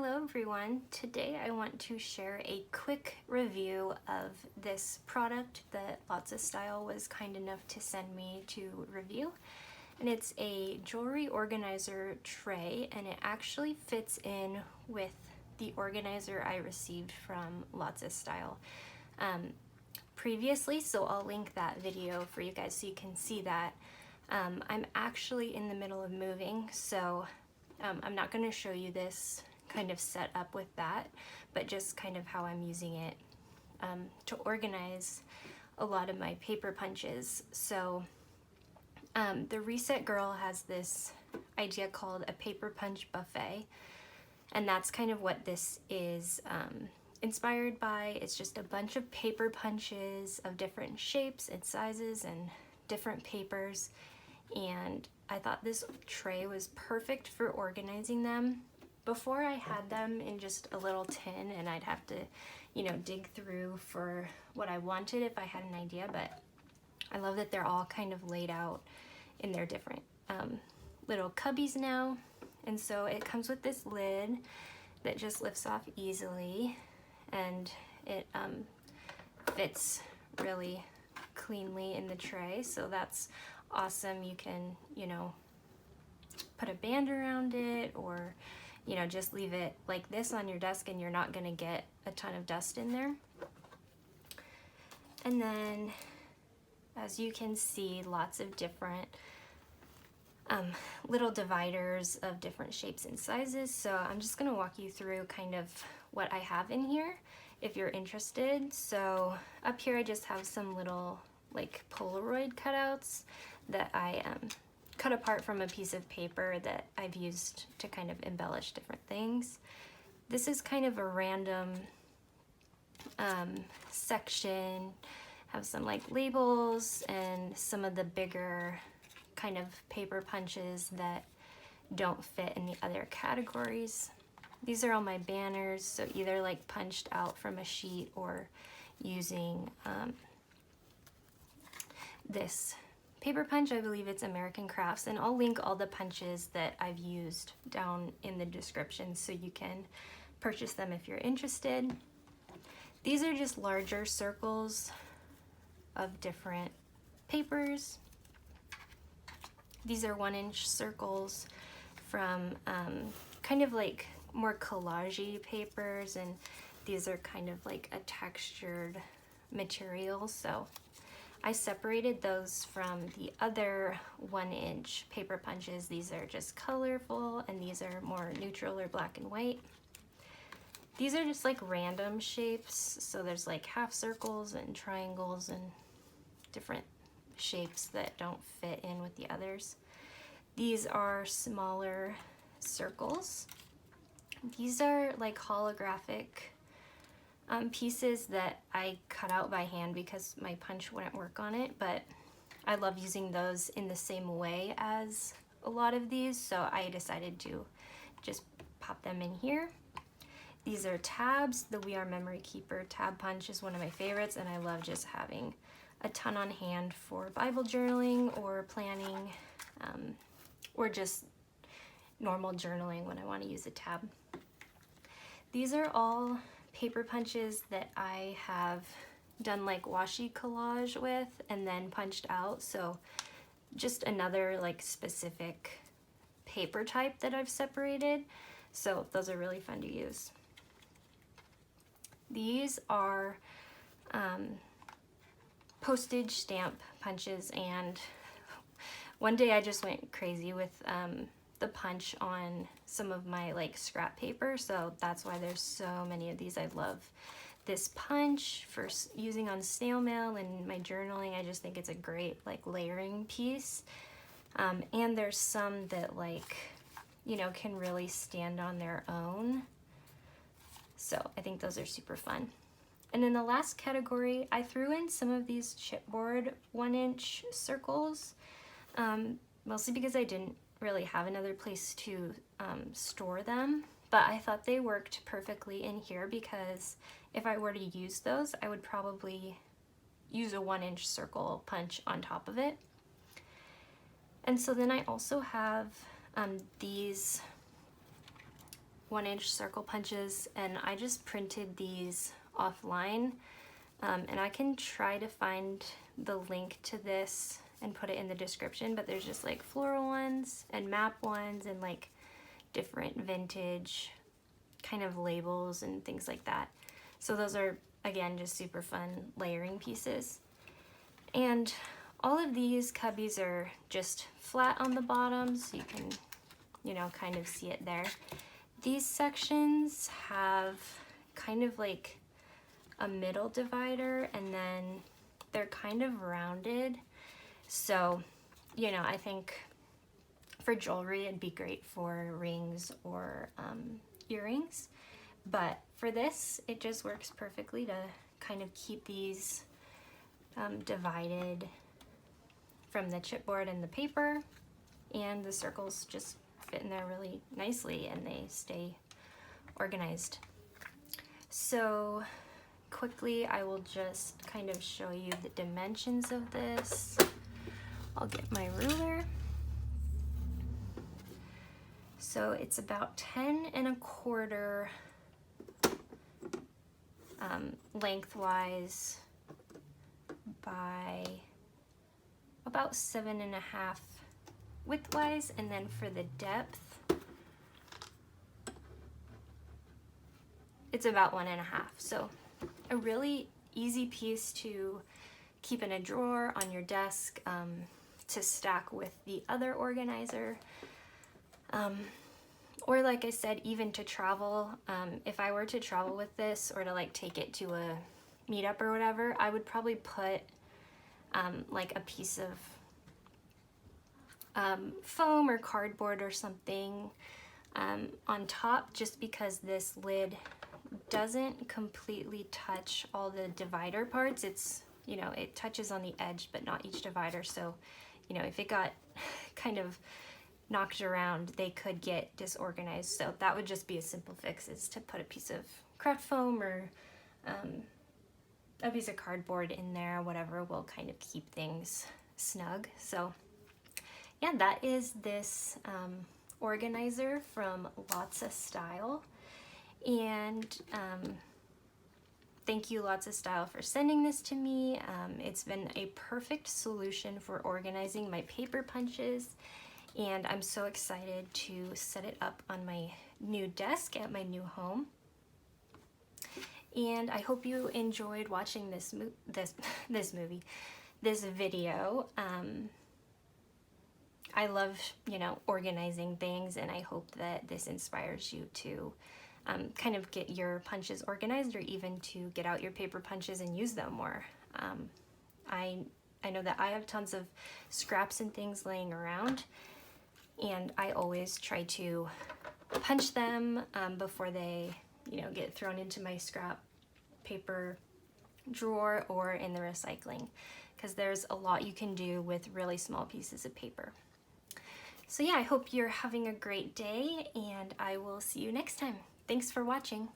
Hello everyone. Today I want to share a quick review of this product that Lotsa Style was kind enough to send me to review. And it's a jewelry organizer tray, and it actually fits in with the organizer I received from Lotsa Style previously, so I'll link that video for you guys so you can see that. I'm actually in the middle of moving, so I'm not going to show you this kind of set up with that, but just kind of how I'm using it to organize a lot of my paper punches. So the Reset Girl has this idea called a paper punch buffet, and that's kind of what this is inspired by. It's just a bunch of paper punches of different shapes and sizes and different papers, and I thought this tray was perfect for organizing them. Before I had them in just a little tin, and I'd have to, dig through for what I wanted if I had an idea, but I love that they're all kind of laid out in their different little cubbies now. And so it comes with this lid that just lifts off easily, and it fits really cleanly in the tray, so that's awesome. You can, put a band around it, or just leave it like this on your desk and you're not gonna get a ton of dust in there. And then, as you can see, lots of different little dividers of different shapes and sizes. So I'm just gonna walk you through kind of what I have in here if you're interested. So up here I just have some little like Polaroid cutouts that I cut apart from a piece of paper that I've used to kind of embellish different things. This is kind of a random section. Have some like labels and some of the bigger kind of paper punches that don't fit in the other categories. These are all my banners, so either like punched out from a sheet or using this paper punch. I believe it's American Crafts, and I'll link all the punches that I've used down in the description so you can purchase them if you're interested. These are just larger circles of different papers. These are 1-inch circles from kind of like more collage-y papers, and these are kind of like a textured material, so I separated those from the other 1-inch paper punches. These are just colorful, and these are more neutral or black and white. These are just like random shapes, so there's like half circles and triangles and different shapes that don't fit in with the others. These are smaller circles. These are like holographic pieces that I cut out by hand because my punch wouldn't work on it, but I love using those in the same way as a lot of these, so I decided to just pop them in here. These are tabs. The We Are Memory Keeper tab punch is one of my favorites, and I love just having a ton on hand for Bible journaling or planning, or just normal journaling when I want to use a tab. These are all paper punches that I have done like washi collage with and then punched out, so just another like specific paper type that I've separated, so those are really fun to use. These are postage stamp punches, and one day I just went crazy with the punch on some of my like scrap paper, so that's why there's so many of these. I love this punch for using on snail mail and my journaling. I just think it's a great like layering piece, and there's some that like can really stand on their own, so I think those are super fun. And in the last category, I threw in some of these chipboard 1-inch circles, mostly because I didn't really have another place to store them, but I thought they worked perfectly in here because if I were to use those, I would probably use a 1-inch circle punch on top of it. And so then I also have these 1-inch circle punches, and I just printed these offline, and I can try to find the link to this and put it in the description, but there's just like floral ones and map ones and like different vintage kind of labels and things like that. So those are, again, just super fun layering pieces. And all of these cubbies are just flat on the bottom, so you can, you know, kind of see it there. These sections have kind of like a middle divider, and then they're kind of rounded. So, you know, I think for jewelry it'd be great for rings or earrings, but for this it just works perfectly to kind of keep these divided from the chipboard and the paper, and the circles just fit in there really nicely and they stay organized. So quickly I will just kind of show you the dimensions of this. I'll get my ruler. So it's about 10 1/4 lengthwise by about 7 1/2 widthwise, and then for the depth it's about 1 1/2. So a really easy piece to keep in a drawer on your desk, to stack with the other organizer, or like I said, even to travel. If I were to travel with this, or to like take it to a meetup or whatever, I would probably put like a piece of foam or cardboard or something on top, just because this lid doesn't completely touch all the divider parts. It's, you know, it touches on the edge but not each divider, so, you know, if it got kind of knocked around, they could get disorganized. So that would just be a simple fix, is to put a piece of craft foam or a piece of cardboard in there, whatever will kind of keep things snug. So yeah, that is this organizer from Lotsa Style. And thank you, Lotsa Style, for sending this to me. It's been a perfect solution for organizing my paper punches, and I'm so excited to set it up on my new desk at my new home. And I hope you enjoyed watching this video. I love, you know, organizing things, and I hope that this inspires you to kind of get your punches organized, or even to get out your paper punches and use them more. I know that I have tons of scraps and things laying around, and I always try to punch them before they, you know, get thrown into my scrap paper drawer or in the recycling, because there's a lot you can do with really small pieces of paper. So yeah, I hope you're having a great day, and I will see you next time. Thanks for watching.